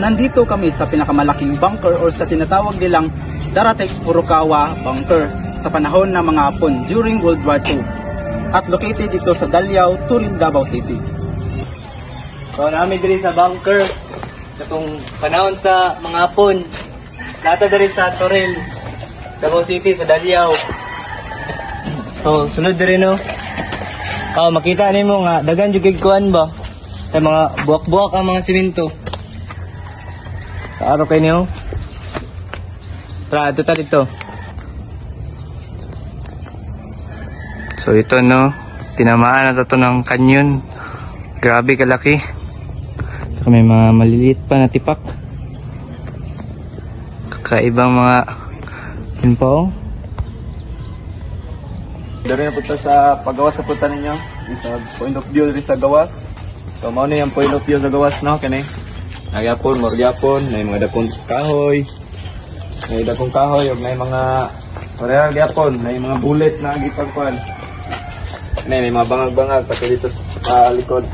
nandito kami sa pinakamalaking bunker or sa tinatawag nilang Daratex Furukawa Bunker sa panahon ng mga Hapon during World War II at located dito sa Daliao, Turin, Davao City. So namin diri sa bunker katong panahon sa mga Hapon. Lata diri sa Toril, Davao City sa Daliao. So sunod diri no. Makita nimo nga dagan jud kuan ba? Ay mga buwak-buwak ang mga simento. Kaaro kay niyo. Tara, ito dito. So ito no, tinamaan na ito ng kanyon. Grabe kalaki. So may mga maliliit pa na tipak. Kakaibang mga yun po. Dari na punta sa paggawas sa punta ninyo. Sa point of view rin sa gawas. So mao na yung point of view sa gawas no, kani. Nagyapon, morgyapon, may mga dakong kahoy. May dakong kahoy, may mga pareha gyapon, may mga bullet na gipagkuan. May mga bangag-bangag pati dito sa likod.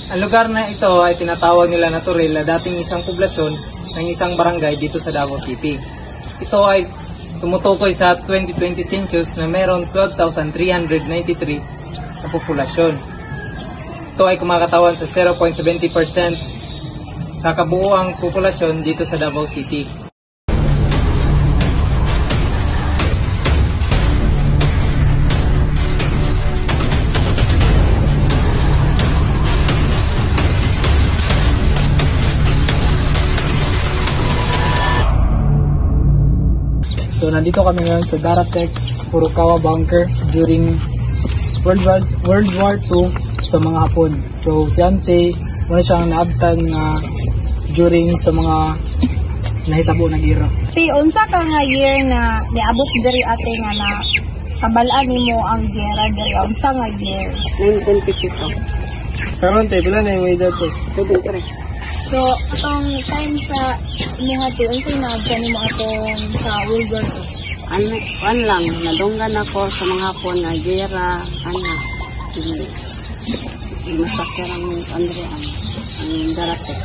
Ang lugar na ito ay tinatawag nila na Toril, na dating isang poblasyon ng isang barangay dito sa Davao City. Ito ay tumutukoy sa 2020 census na mayroong 12,393 na populasyon. Ito ay kumakatawan sa 0.70% sa kabuuang populasyon dito sa Davao City. So nandito kami ngayon sa Daratex Furukawa Bunker during World War II sa mga Hapon. So si Ante, wala siyang naabtan na during sa mga nahitabo na gira. Unsa ka nga year na niabot diri ate nga na kabalaan nimo ang gera diri? Unsa nga year? 1952. Saron te, pila na yung edad te? 73. So, atong time sa inyong ate, unsa na kanimo atong sa World War II? Ano lang, nadunggan ako sa mga Hapon na gera, masakyan ang Daratex.